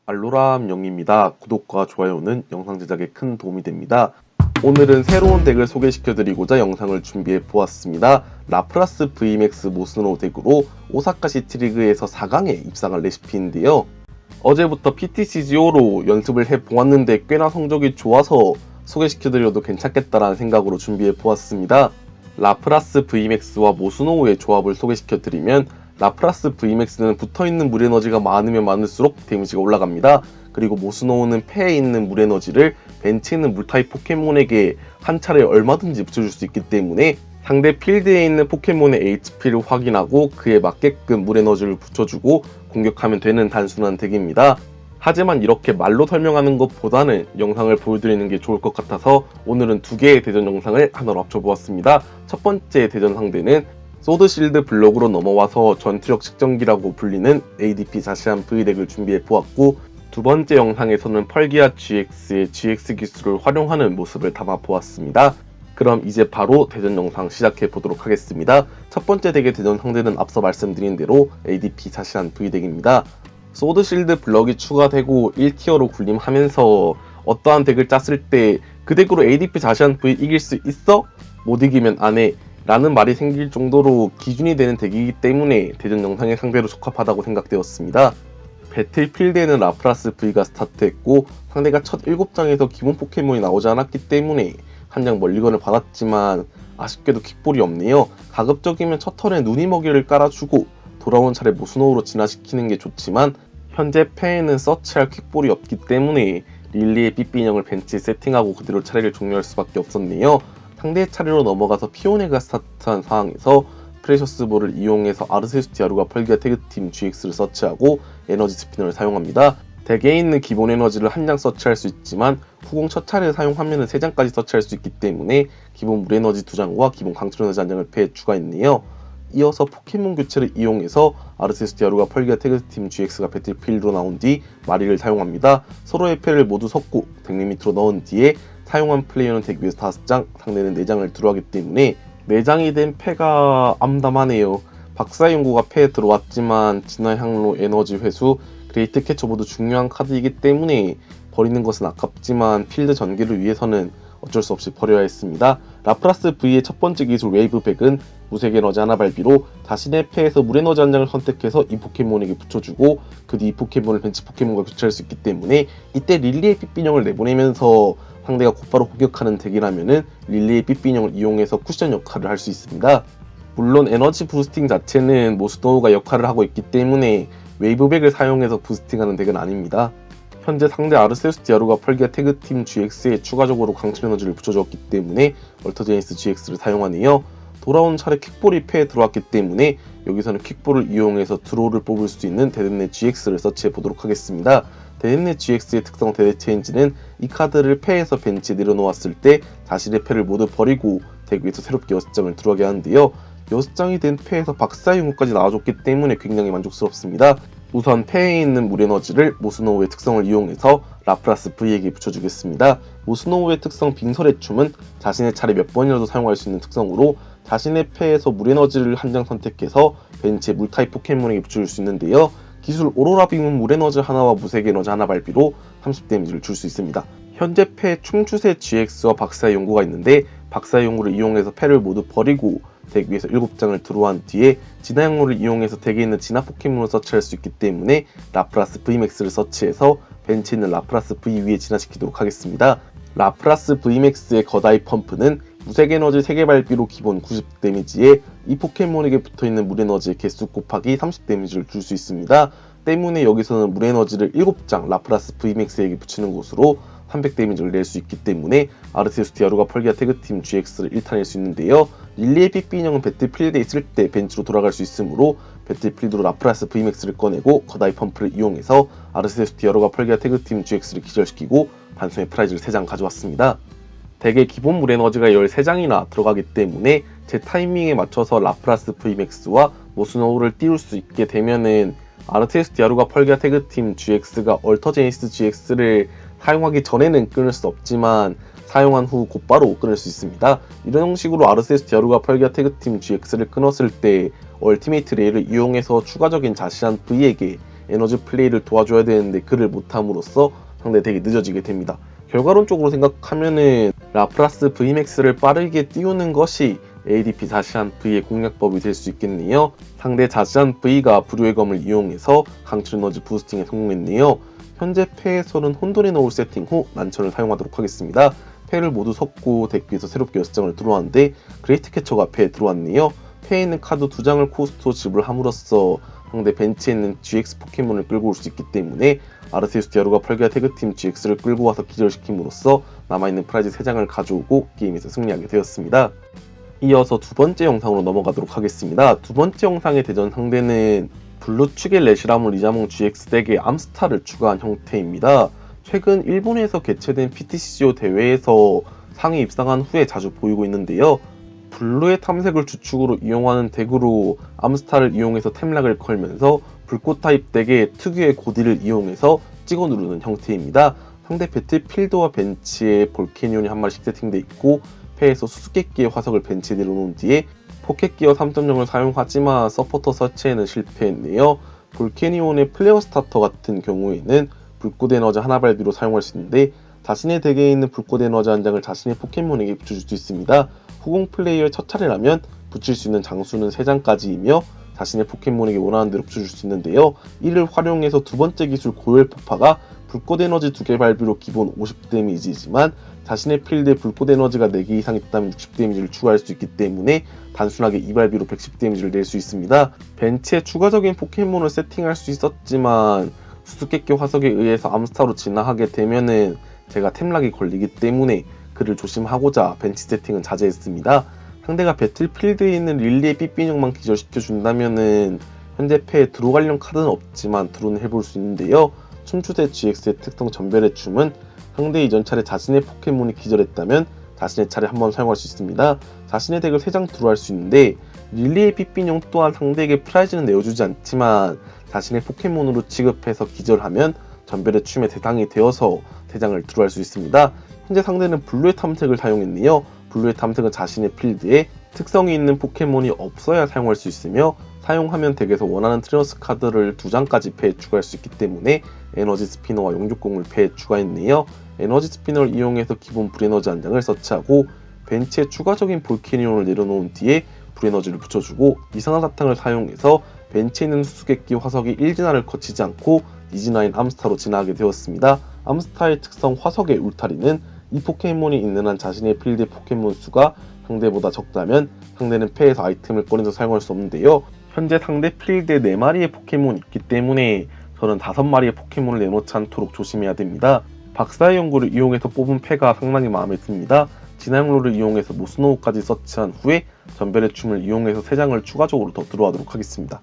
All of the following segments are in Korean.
알로람 영입니다. 구독과 좋아요는 영상 제작에 큰 도움이 됩니다. 오늘은 새로운 덱을 소개시켜드리고자 영상을 준비해 보았습니다. 라프라스 VMAX 모스노 덱으로 오사카 시티리그에서 4강에 입상한 레시피인데요. 어제부터 PTCGO로 연습을 해보았는데 꽤나 성적이 좋아서 소개시켜드려도 괜찮겠다라는 생각으로 준비해 보았습니다. 라프라스 VMAX와 모스노우의 조합을 소개시켜드리면 라프라스 VMAX는 붙어있는 물에너지가 많으면 많을수록 데미지가 올라갑니다. 그리고 모스노우는 폐에 있는 물에너지를 벤치에 있는 물타입 포켓몬에게 한 차례 얼마든지 붙여줄 수 있기 때문에 상대 필드에 있는 포켓몬의 HP를 확인하고 그에 맞게끔 물에너지를 붙여주고 공격하면 되는 단순한 덱입니다. 하지만 이렇게 말로 설명하는 것보다는 영상을 보여드리는 게 좋을 것 같아서 오늘은 두 개의 대전 영상을 하나로 합쳐보았습니다. 첫 번째 대전 상대는 소드실드 블록으로 넘어와서 전투력 측정기라고 불리는 ADP 자시한 V덱을 준비해보았고, 두 번째 영상에서는 펄기아 GX의 GX 기술을 활용하는 모습을 담아보았습니다. 그럼 이제 바로 대전 영상 시작해보도록 하겠습니다. 첫 번째 덱의 대전 상대는 앞서 말씀드린 대로 ADP 자시한 V덱입니다. 소드실드 블럭이 추가되고 1티어로 군림하면서 어떠한 덱을 짰을 때 그 덱으로 ADP 자시한 V 이길 수 있어? 못 이기면 안 해 라는 말이 생길 정도로 기준이 되는 덱이기 때문에 대전 영상에 상대로 적합하다고 생각되었습니다. 배틀필드에는 라프라스 V가 스타트했고 상대가 첫 7장에서 기본 포켓몬이 나오지 않았기 때문에 한 장 멀리건을 받았지만 아쉽게도 킥볼이 없네요. 가급적이면 첫 턴에 눈이먹이를 깔아주고 돌아온 차례 모스노우로 진화시키는 게 좋지만 현재 패에는 서치할 퀵볼이 없기 때문에 릴리의 삐삐인형을 벤치에 세팅하고 그대로 차례를 종료할 수밖에 없었네요. 상대의 차례로 넘어가서 피오네가 스타트한 상황에서 프레셔스볼을 이용해서 아르세우스 디아루가 펄기아 태그팀 GX를 서치하고 에너지 스피너를 사용합니다. 덱에 있는 기본 에너지를 한 장 서치할 수 있지만 후공 첫 차례 사용하면 3장까지 서치할 수 있기 때문에 기본 물에너지 2장과 기본 강철 에너지 1장을 패에 추가했네요. 이어서 포켓몬 교체를 이용해서 아르세우스 디아루가 펄기아 태그팀 GX가 배틀필드로 나온 뒤 마리를 사용합니다. 서로의 패를 모두 섞고 덱 리미트로 넣은 뒤에 사용한 플레이어는 덱 위에서 5장, 상대는 4장을 들어가기 때문에 4장이 된 패가 암담하네요. 박사연구가 패에 들어왔지만 진화향로, 에너지 회수, 그레이트 캐쳐 모두 중요한 카드이기 때문에 버리는 것은 아깝지만 필드 전개를 위해서는 어쩔 수 없이 버려야 했습니다. 라프라스 V의 첫 번째 기술 웨이브백은 무색 에너지 하나 발비로 자신의 패에서 물 에너지 한 장을 선택해서 이 포켓몬에게 붙여주고 그 뒤 이 포켓몬을 벤치 포켓몬과 교체할 수 있기 때문에 이때 릴리의 삐삐인형을 내보내면서 상대가 곧바로 공격하는 덱이라면은 릴리의 삐삐인형을 이용해서 쿠션 역할을 할 수 있습니다. 물론 에너지 부스팅 자체는 모스노우가 역할을 하고 있기 때문에 웨이브백을 사용해서 부스팅하는 덱은 아닙니다. 현재 상대 아르세우스 디아루가 펄기아 태그팀 GX에 추가적으로 강철 에너지를 붙여주었기 때문에 얼터제니스 GX를 사용하네요. 돌아온 차례 퀵볼이 패에 들어왔기 때문에 여기서는 퀵볼을 이용해서 드로우를 뽑을 수 있는 데덴네 GX를 서치해보도록 하겠습니다. 데덴네 GX의 특성 데데체인지는 이 카드를 패에서 벤치에 내려놓았을 때 자신의 패를 모두 버리고 덱 위에서 새롭게 6장을 들어가게 하는데요. 6장이 된 패에서 박사의 용구까지 나와줬기 때문에 굉장히 만족스럽습니다. 우선 패에 있는 물에너지를 모스노우의 특성을 이용해서 라프라스 V에게 붙여주겠습니다. 모스노우의 특성 빙설의 춤은 자신의 차례 몇 번이라도 사용할 수 있는 특성으로 자신의 패에서 물에너지를 한 장 선택해서 벤치에 물타입 포켓몬에게 붙여줄 수 있는데요. 기술 오로라 빔은 물에너지 하나와 무색 에너지 하나 발비로 30 데미지를 줄 수 있습니다. 현재 패에 춤추세 GX와 박사의 용구가 있는데 박사의 용구를 이용해서 패를 모두 버리고 덱 위에서 7장을 들어온 뒤에 진화향로를 이용해서 덱에 있는 진화 포켓몬을 서치할 수 있기 때문에 라프라스 VMAX를 서치해서 벤치에 있는 라프라스 V 위에 진화시키도록 하겠습니다. 라프라스 VMAX의 거다이 펌프는 무색 에너지 3개 발비로 기본 90 데미지에 이 포켓몬에게 붙어있는 물 에너지의 개수 곱하기 30 데미지를 줄 수 있습니다. 때문에 여기서는 물 에너지를 7장 라프라스 VMAX에게 붙이는 곳으로 300 데미지를 낼 수 있기 때문에 아르세우스 디아루가 펄기아 태그팀 GX를 1탄낼 수 있는데요. 릴리의 삐삐인형은 배틀필드에 있을 때 벤치로 돌아갈 수 있으므로 배틀필드로 라프라스 VMAX를 꺼내고 거다이 펌프를 이용해서 아르세우스 디아루가 펄기아 태그팀 GX를 기절시키고 단숨에 프라이즈를 3장 가져왔습니다. 덱에 기본 물 에너지가 13장이나 들어가기 때문에 제 타이밍에 맞춰서 라프라스 VMAX와 모스노우를 띄울 수 있게 되면은 아르세우스 디아루가 펄기아 태그팀 GX가 얼터제니스 GX를 사용하기 전에는 끊을 수 없지만 사용한 후 곧바로 끊을 수 있습니다. 이런 형식으로 아르세우스 디아루가 펄기아 태그팀 GX를 끊었을 때 얼티메이트 레일을 이용해서 추가적인 자시한 V에게 에너지 플레이를 도와줘야 되는데 그를 못함으로써 상대 덱이 늦어지게 됩니다. 결과론적으로 생각하면은 라프라스 Vmax를 빠르게 띄우는 것이 ADP 자시한 V의 공략법이 될 수 있겠네요. 상대 자시한 V가 불효의 검을 이용해서 강철 에너지 부스팅에 성공했네요. 현재 패에서는 혼돈의 노을 세팅 후 난천을 사용하도록 하겠습니다. 패를 모두 섞고 덱 위에서 새롭게 6장을 들어왔는데 그레이트 캐쳐가 패에 들어왔네요. 패에 있는 카드 2장을 코스트로 지불함으로써 상대 벤치에 있는 GX 포켓몬을 끌고 올 수 있기 때문에 아르세우스 디아루가 펄기아 태그팀 GX를 끌고 와서 기절시킴으로써 남아있는 프라이즈 3장을 가져오고 게임에서 승리하게 되었습니다. 이어서 두 번째 영상으로 넘어가도록 하겠습니다. 두 번째 영상의 대전 상대는 블루 축의 레시라무 리자몽 GX 덱에 암스타를 추가한 형태입니다. 최근 일본에서 개최된 PTCGO 대회에서 상위 입상한 후에 자주 보이고 있는데요. 블루의 탐색을 주축으로 이용하는 덱으로 암스타를 이용해서 템락을 걸면서 불꽃 타입 덱의 특유의 고디를 이용해서 찍어 누르는 형태입니다. 상대 배틀필드와 벤치에 볼케니온이 한 마리씩 세팅되어 있고 패에서 수수께끼의 화석을 벤치에 내려놓은 뒤에 포켓기어 3.0을 사용하지만 서포터 설치에는 실패했네요. 볼케니온의 플레어 스타터 같은 경우에는 불꽃 에너지 하나 발비로 사용할 수 있는데 자신의 덱에 있는 불꽃 에너지 한 장을 자신의 포켓몬에게 붙여줄 수 있습니다. 후공 플레이어의 첫 차례라면 붙일 수 있는 장수는 3장까지이며 자신의 포켓몬에게 원하는 대로 붙여줄 수 있는데요. 이를 활용해서 두 번째 기술 고열 폭파가 불꽃 에너지 2개 발비로 기본 50 데미지이지만 자신의 필드에 불꽃 에너지가 4개 이상 있다면 60 데미지를 추가할 수 있기 때문에 단순하게 2발비로 110 데미지를 낼 수 있습니다. 벤치에 추가적인 포켓몬을 세팅할 수 있었지만 수수께끼 화석에 의해서 암스타로 진화하게 되면은 제가 템락이 걸리기 때문에 그를 조심하고자 벤치 세팅은 자제했습니다. 상대가 배틀필드에 있는 릴리의 삐삐용만 기절시켜준다면은 현재 패에 드로 관련 카드는 없지만 드로는 해볼 수 있는데요. 춤추대 GX의 특성 전멸의 춤은 상대 이전 차례 자신의 포켓몬이 기절했다면 자신의 차례 한번 사용할 수 있습니다. 자신의 덱을 3장 드로할 수 있는데 릴리의 삐삐용 또한 상대에게 프라이즈는 내어주지 않지만 자신의 포켓몬으로 취급해서 기절하면 전멸의 춤의 대상이 되어서 3장을 드로할 수 있습니다. 현재 상대는 블루의 탐색을 사용했네요. 블루의 탐색은 자신의 필드에 특성이 있는 포켓몬이 없어야 사용할 수 있으며 사용하면 덱에서 원하는 트레너스 카드를 2장까지 패에 추가할 수 있기 때문에 에너지 스피너와 용족공을 패에 추가했네요. 에너지 스피너를 이용해서 기본 불에너지 한 장을 서치하고 벤치에 추가적인 볼케니온을 내려놓은 뒤에 불에너지를 붙여주고 이상한 사탕을 사용해서 벤치에 있는 수수께끼 화석이 1진화를 거치지 않고 2진화인 암스타로 진화하게 되었습니다. 암스타의 특성 화석의 울타리는 이 포켓몬이 있는 한 자신의 필드의 포켓몬 수가 상대보다 적다면 상대는 패에서 아이템을 꺼내서 사용할 수 없는데요. 현재 상대 필드에 4마리의 포켓몬이 있기 때문에 저는 5마리의 포켓몬을 내놓지 않도록 조심해야 됩니다. 박사의 연구를 이용해서 뽑은 패가 상당히 마음에 듭니다. 진화용로를 이용해서 모스노우까지 서치한 후에 전멸의 춤을 이용해서 3장을 추가적으로 더 들어가도록 하겠습니다.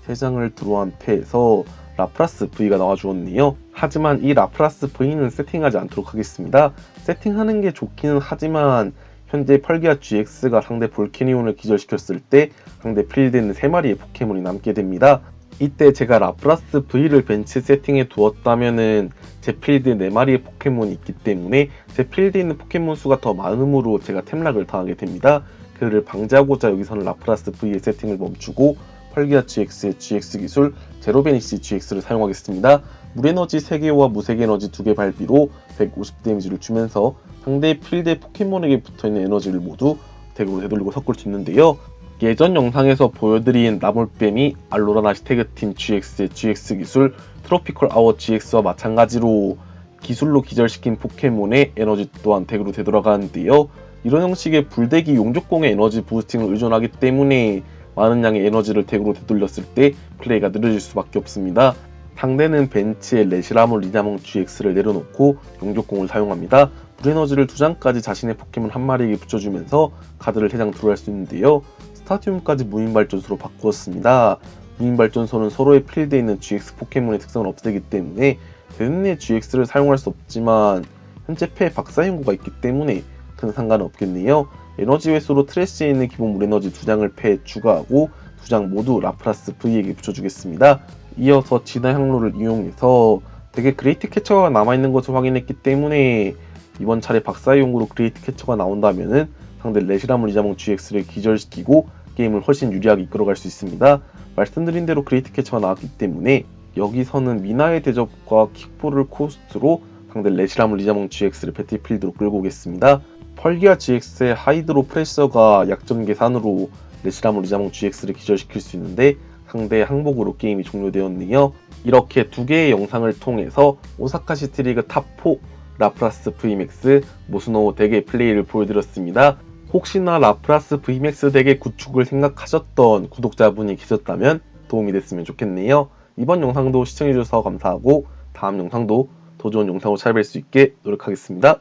3장을 들어한 패에서 라프라스 V가 나와주었네요. 하지만 이 라프라스 V는 세팅하지 않도록 하겠습니다. 세팅하는 게 좋기는 하지만 현재 펄기아 GX가 상대 볼케니온을 기절시켰을 때 상대 필드에 있는 3마리의 포켓몬이 남게 됩니다. 이때 제가 라프라스 V를 벤치 세팅에 두었다면은 제 필드에 4마리의 포켓몬이 있기 때문에 제 필드에 있는 포켓몬 수가 더 많으므로 제가 템락을 당하게 됩니다. 그를 방지하고자 여기서는 라프라스 V의 세팅을 멈추고 펄기아 GX의 GX 기술 제로베니시 GX를 사용하겠습니다. 물에너지 3개와 무색 에너지 2개 발비로 150 데미지를 주면서 상대의 필드의 포켓몬에게 붙어있는 에너지를 모두 덱으로 되돌리고 섞을 수 있는데요. 예전 영상에서 보여드린 나몰뱀이 알로라 나시태그팀 GX의 GX 기술 트로피컬 아워 GX와 마찬가지로 기술로 기절시킨 포켓몬의 에너지 또한 덱으로 되돌아가는데요. 이런 형식의 불덱이 용족공의 에너지 부스팅을 의존하기 때문에 많은 양의 에너지를 덱으로 되돌렸을 때 플레이가 느려질 수밖에 없습니다. 상대는 벤치에 레시라무 리자몽 GX를 내려놓고 용족공을 사용합니다. 불에너지를 2장까지 자신의 포켓몬 한 마리에게 붙여주면서 카드를 3장 들어갈 수 있는데요. 스타디움까지 무인발전소로 바꾸었습니다. 무인발전소는 서로의 필드에 있는 GX 포켓몬의 특성을 없애기 때문에 대는의 GX를 사용할 수 없지만 현재 패에 박사연구가 있기 때문에 큰 상관은 없겠네요. 에너지 회수로 트래시에 있는 기본 물에너지 2장을 패에 추가하고 2장 모두 라프라스 V에게 붙여주겠습니다. 이어서 진화 향로를 이용해서 덱에 그레이트 캐쳐가 남아있는 것을 확인했기 때문에 이번 차례 박사의 용구로 그레이트 캐쳐가 나온다면은 상대 레시라무 리자몽 GX를 기절시키고 게임을 훨씬 유리하게 이끌어갈 수 있습니다. 말씀드린 대로 그레이트 캐쳐가 나왔기 때문에 여기서는 미나의 대접과 킥볼을 코스트로 상대 레시라무 리자몽 GX를 배틀필드로 끌고 오겠습니다. 펄기아 GX의 하이드로 프레셔가 약점 계산으로 레시라무 리자몽 GX를 기절시킬 수 있는데 상대의 항복으로 게임이 종료되었네요. 이렇게 두 개의 영상을 통해서 오사카 시티리그 탑4 라프라스 VMAX 모스노 덱의 플레이를 보여드렸습니다. 혹시나 라프라스 VMAX 덱의 구축을 생각하셨던 구독자분이 계셨다면 도움이 됐으면 좋겠네요. 이번 영상도 시청해주셔서 감사하고 다음 영상도 더 좋은 영상으로 찾아뵐 수 있게 노력하겠습니다.